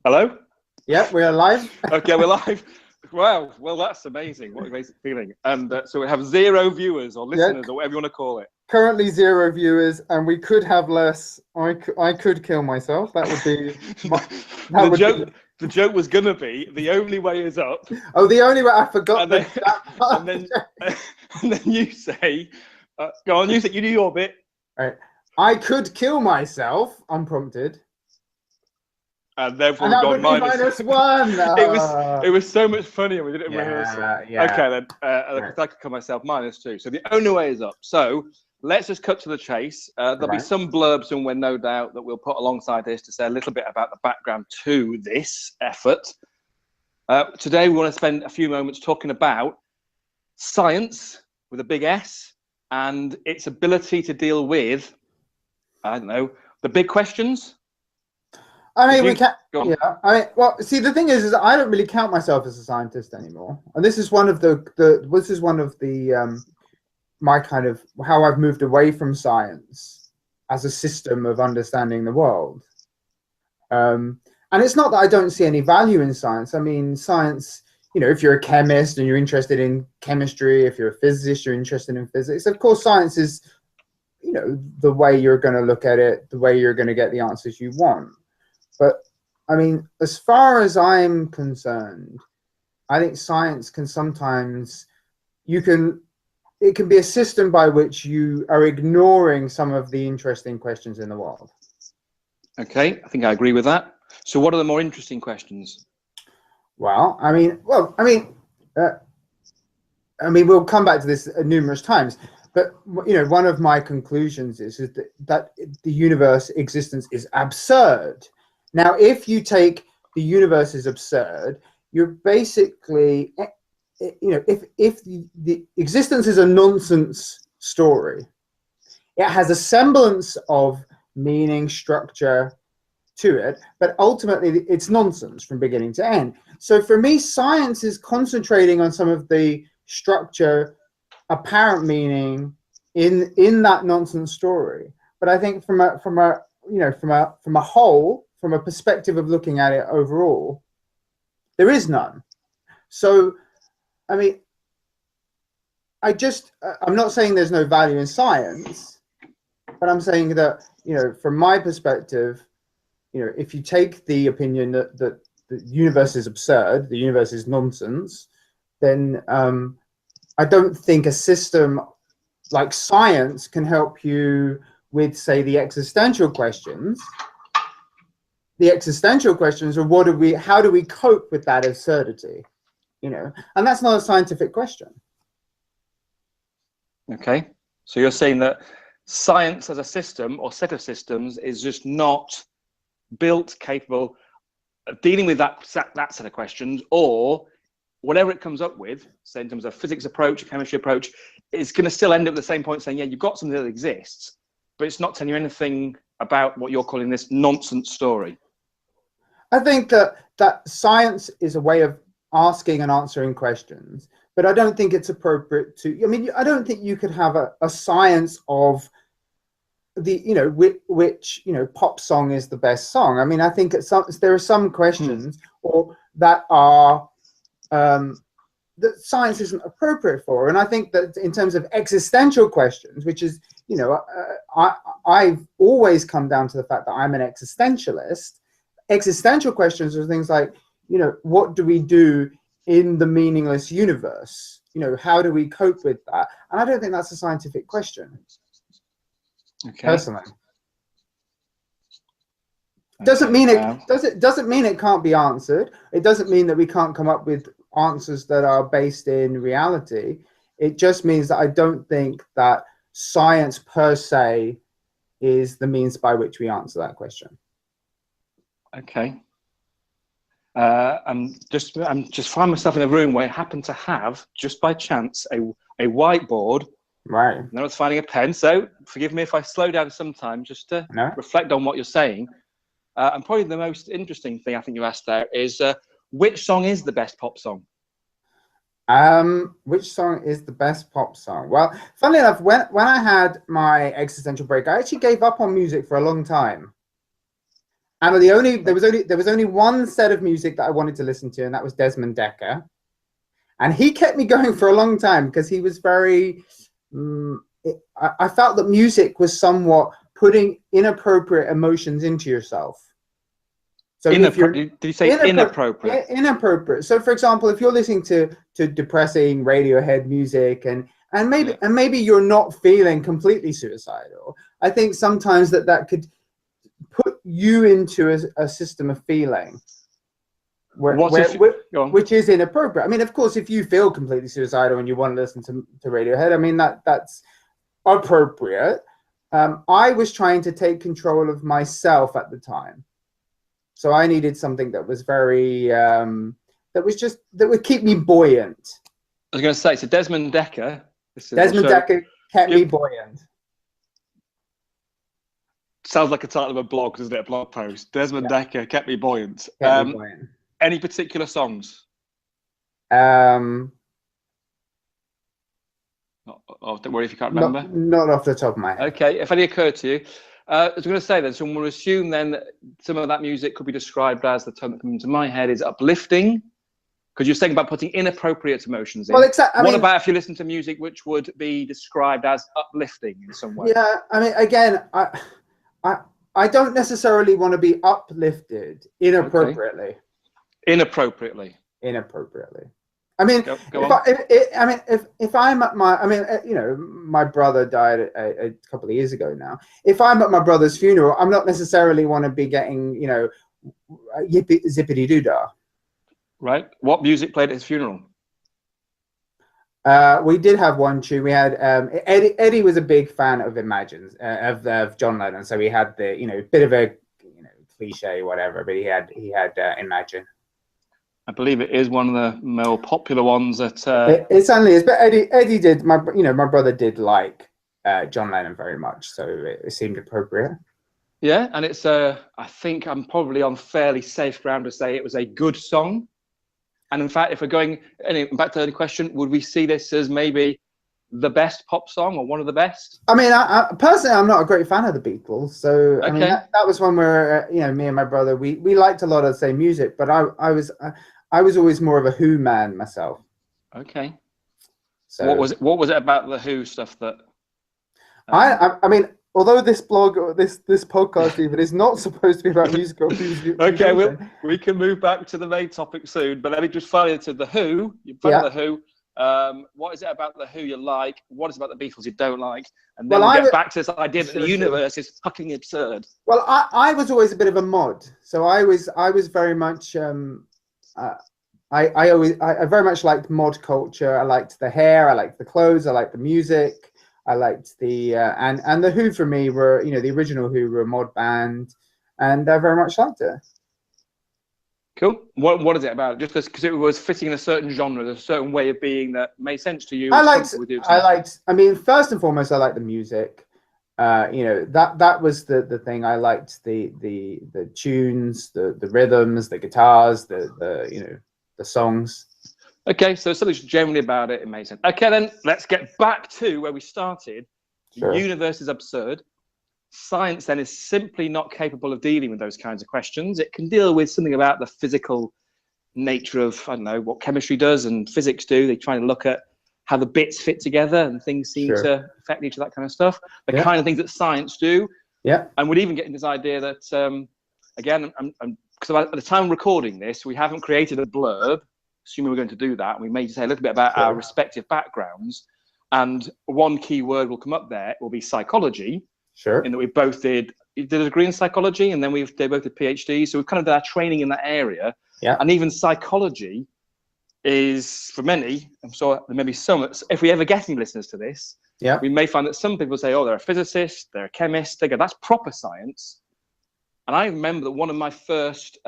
Hello? Yep, we're live. Okay, we're live. Wow, well, that's amazing. What a amazing feeling. And so we have 0 viewers or listeners or whatever you want to call it. Currently 0 viewers, and we could have less. I could kill myself. That would be the joke was gonna be the only way is up. Oh, the only way. I forgot and then you say, go on, you do your bit. Right. I could kill myself unprompted. And therefore we've gone minus 1. It was so much funnier. We did it in rehearsal. Yeah. Okay, then I could kill myself -2. So the only way is up. So let's just cut to the chase. There'll be some blurbs somewhere, no doubt, that we'll put alongside this to say a little bit about the background to this effort. Today we want to spend a few moments talking about science with a big S and its ability to deal with, I don't know, the big questions. I mean, we can't. Yeah. I mean, well, see, the thing is I don't really count myself as a scientist anymore, and this is one of my kind of how I've moved away from science as a system of understanding the world. And it's not that I don't see any value in science. I mean, science. You know, if you're a chemist and you're interested in chemistry, if you're a physicist, you're interested in physics. Of course, science is, you know, the way you're going to look at it, the way you're going to get the answers you want. But I mean, as far as I'm concerned, I think science can sometimes, it can be a system by which you are ignoring some of the interesting questions in the world. Okay, I think I agree with that. So what are the more interesting questions? Well, I mean, we'll come back to this numerous times. But, you know, one of my conclusions is that the universe existence is absurd. Now, if you take the universe is absurd, you're basically, you know, if the existence is a nonsense story, it has a semblance of meaning, structure to it, but ultimately it's nonsense from beginning to end. So for me, science is concentrating on some of the structure, apparent meaning in that nonsense story. But I think from a whole, from a perspective of looking at it overall, there is none. So, I mean, I'm not saying there's no value in science, but I'm saying that, you know, from my perspective, you know, if you take the opinion that the universe is absurd, the universe is nonsense, then I don't think a system like science can help you with, say, the existential questions. The existential questions are how do we cope with that absurdity, you know? And that's not a scientific question. Okay, so you're saying that science as a system or set of systems is just not built capable of dealing with that set of questions, or whatever it comes up with, say in terms of physics approach, chemistry approach, it's going to still end up at the same point saying, yeah, you've got something that exists, but it's not telling you anything about what you're calling this nonsense story. I think that science is a way of asking and answering questions, but I don't think it's appropriate to, I mean, I don't think you could have a science of the, you know, which, you know, pop song is the best song. I mean, I think there are some questions or that are, that science isn't appropriate for. And I think that in terms of existential questions, which is, you know, I've always come down to the fact that I'm an existentialist. Existential questions are things like, you know, what do we do in the meaningless universe? You know, how do we cope with that? And I don't think that's a scientific question. Okay. Personally. Doesn't mean it can't be answered. It doesn't mean that we can't come up with answers that are based in reality. It just means that I don't think that science per se is the means by which we answer that question. Okay. I'm just find myself in a room where I happen to have, just by chance, a whiteboard. Right. And I was finding a pen, so forgive me if I slow down sometimes just to reflect on what you're saying. And probably the most interesting thing I think you asked there is, which song is the best pop song? Which song is the best pop song? Well, funnily enough, when I had my existential break, I actually gave up on music for a long time. And there was only one set of music that I wanted to listen to, and that was Desmond Dekker. And he kept me going for a long time because he was very. I felt that music was somewhat putting inappropriate emotions into yourself. So did you say inappropriate? Inappropriate. So, for example, if you're listening to depressing Radiohead music, and maybe you're not feeling completely suicidal, I think sometimes that could put you into a system of feeling which is inappropriate. I mean, of course, if you feel completely suicidal and you want to listen to Radiohead, I mean that's appropriate. I was trying to take control of myself at the time. So I needed something that was very, that would keep me buoyant. I was going to say, so Desmond Dekker. Desmond Dekker kept me buoyant. Sounds like a title of a blog, doesn't it? A blog post. Desmond Dekker kept me buoyant. Kept me buoyant. Any particular songs? Don't worry if you can't remember. Not off the top of my head. Okay, if any occurred to you. I was going to say then, so we'll assume then that some of that music could be described as, the term that comes into my head is uplifting, because you're saying about putting inappropriate emotions in. Well, exactly. What about if you listen to music which would be described as uplifting in some way? Yeah, I mean, again, I don't necessarily want to be uplifted inappropriately. Okay. Inappropriately. I mean, if I'm at my brother died a couple of years ago now. If I'm at my brother's funeral, I'm not necessarily want to be getting, zippity doo dah. Right. What music played at his funeral? We did have one tune. We had Eddie was a big fan of Imagine of John Lennon, so we had the bit of a cliche whatever, but he had Imagine. I believe it is one of the more popular ones that. It certainly is, but Eddie did. My brother did like John Lennon very much, so it seemed appropriate. Yeah, and it's I think I'm probably on fairly safe ground to say it was a good song. And in fact, if we're going back to the question, would we see this as maybe the best pop song or one of the best? I mean, I personally, I'm not a great fan of the Beatles, so okay. I mean that was one where me and my brother we liked a lot of the same music, but I was always more of a Who man myself. Okay. So what was it about the Who stuff that? I mean, although this blog or this podcast even is not supposed to be about music or music. Okay, we can move back to the main topic soon, but let me just finally to the Who. You've the Who. What is it about the Who you like? What is it about the Beatles you don't like? And then we'll get back to this idea that the universe is fucking absurd. Well, I was always a bit of a mod, so I was very much. I very much liked mod culture. I liked the hair. I liked the clothes. I liked the music. I liked the and the Who for me were the original Who were a mod band, and I very much liked it. Cool. What is it about? Just because it was fitting in a certain genre, a certain way of being that made sense to you? I mean, first and foremost, I liked the music. That was the thing. I liked the tunes, the rhythms, the guitars, the songs. Okay, so something generally about it made sense. Okay, then let's get back to where we started. Sure. The universe is absurd. Science then is simply not capable of dealing with those kinds of questions. It can deal with something about the physical nature of, I don't know, what chemistry does and physics do. They try to look at how the bits fit together and things seem to affect each other, that kind of stuff. The kind of things that science do. Yeah. And we'd even get into this idea that, again, because at the time of recording this, we haven't created a blurb, assuming we're going to do that. And we may say a little bit about our respective backgrounds. And one key word will come up there. It will be psychology. Sure. In that we both did a degree in psychology, and then they both did PhDs. So we've kind of done our training in that area. Yeah. And even psychology is, for many, I'm sure there may be some, if we ever get any listeners to this, we may find that some people say, oh, they're a physicist, they're a chemist. They go, that's proper science. And I remember that one of my first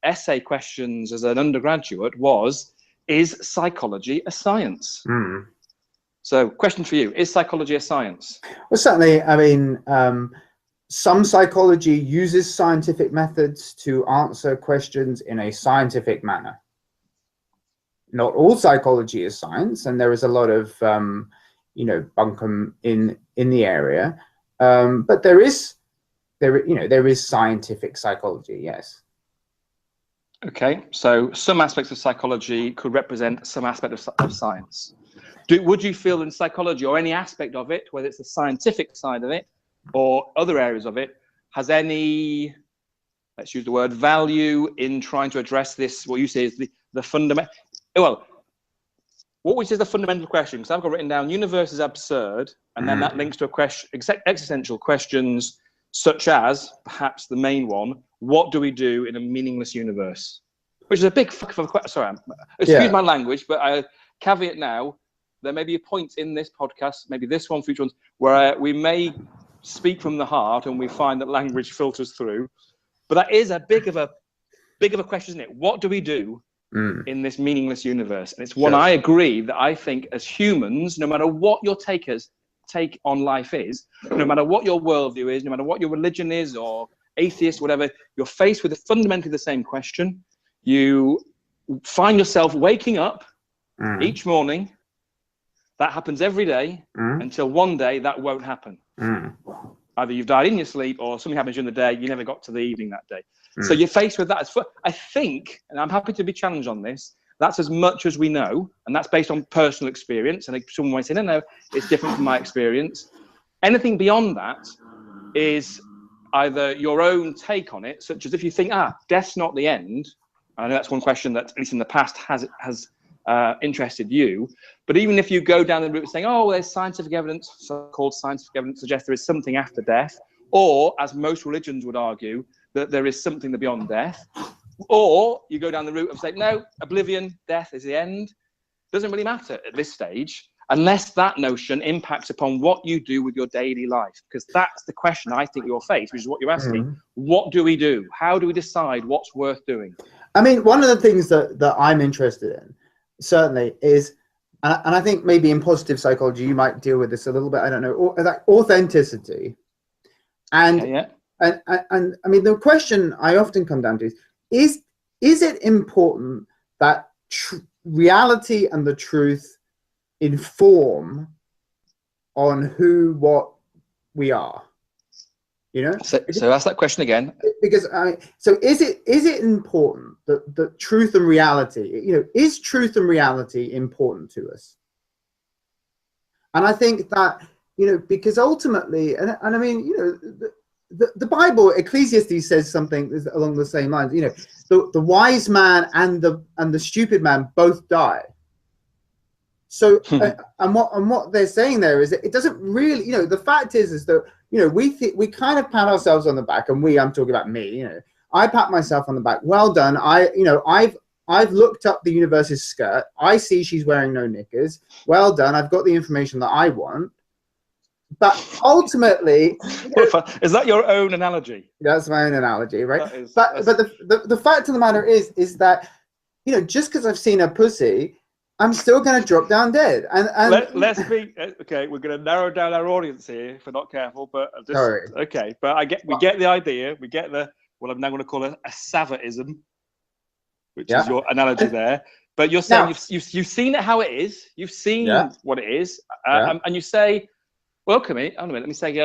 essay questions as an undergraduate was, is psychology a science? Mm. So question for you, is psychology a science? Well, certainly, I mean, some psychology uses scientific methods to answer questions in a scientific manner. Not all psychology is science, and there is a lot of, bunkum in the area. But there is there is scientific psychology. Yes. Okay, so some aspects of psychology could represent some aspect of science. Would you feel in psychology or any aspect of it, whether it's the scientific side of it or other areas of it, has any, let's use the word, value in trying to address this, what you say is the fundamental, well, what which is the fundamental question? Because I've got written down, universe is absurd, and then that links to a question, existential questions, such as, perhaps the main one, what do we do in a meaningless universe? Which is a big fuck of a question. Sorry, excuse my language, but I caveat now, there may be a point in this podcast, maybe this one, future ones, where we may speak from the heart and we find that language filters through. But that is a big of a question, isn't it? What do we do in this meaningless universe? And it's one I agree that I think as humans, no matter what your take on life is, no matter what your worldview is, no matter what your religion is or atheist, whatever, you're faced with fundamentally the same question. You find yourself waking up each morning. That happens every day until one day that won't happen. Either you've died in your sleep or something happens during the day, you never got to the evening that day. So you're faced with that. I think, and I'm happy to be challenged on this, that's as much as we know, and that's based on personal experience. And someone might say, no, it's different from my experience. Anything beyond that is either your own take on it, such as if you think, death's not the end. I know that's one question that, at least in the past, has interested you. But even if you go down the route of saying, there's scientific evidence, so-called scientific evidence suggests there is something after death, or, as most religions would argue, that there is something beyond death, or you go down the route of saying, no, oblivion, death is the end, doesn't really matter at this stage, unless that notion impacts upon what you do with your daily life. Because that's the question I think you'll face, which is what you're asking. What do we do? How do we decide what's worth doing? I mean, one of the things that I'm interested in, certainly, is, and I think maybe in positive psychology, you might deal with this a little bit, I don't know, like authenticity. And I mean, the question I often come down to is it important that reality and the truth inform on what we are? So ask that question again. Because so is it important that truth and reality, is truth and reality important to us? And I think that, because ultimately, and I mean, the Bible, Ecclesiastes says something along the same lines. The wise man and the stupid man both die. So and what they're saying there is that it doesn't really, the fact is that we kind of pat ourselves on the back, and I'm talking about me. I pat myself on the back. Well done. I've looked up the universe's skirt. I see she's wearing no knickers. Well done. I've got the information that I want. But ultimately, is that your own analogy? That's my own analogy, right? But the fact of the matter is that just because I've seen a pussy, I'm still going to drop down dead. And let's be okay. We're going to narrow down our audience here if we're not careful. But sorry. Okay, but we get the idea. We get what I'm now going to call a Savvaism, which is your analogy there. But you're saying you've seen it how it is. You've seen what it is, and you say, well, let me say,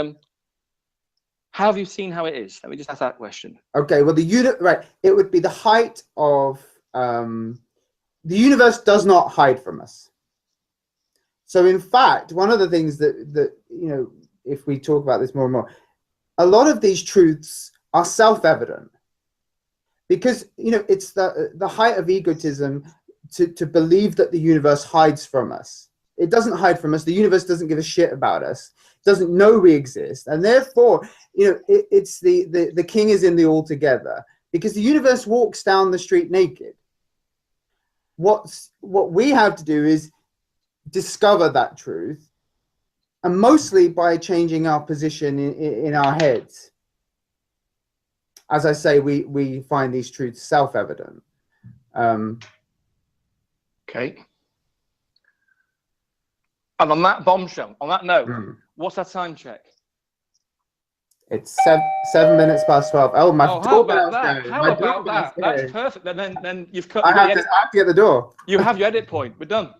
how have you seen how it is? Let me just ask that question. Okay, well, it would be the height of the universe does not hide from us. So in fact, one of the things that if we talk about this more and more, a lot of these truths are self-evident, because it's the height of egotism to believe that the universe hides from us. It doesn't hide from us. The universe doesn't give a shit about us. It doesn't know we exist, and therefore, it's the king is in the altogether, because the universe walks down the street naked. What we have to do is discover that truth, and mostly by changing our position in our heads. As I say, we find these truths self-evident. Okay. And on that bombshell, on that note, what's our time check? It's 7 minutes past 12. Oh, my doorbell's going. How about that? That's perfect. Then you've cut. I have to get the door. You have your edit point. We're done.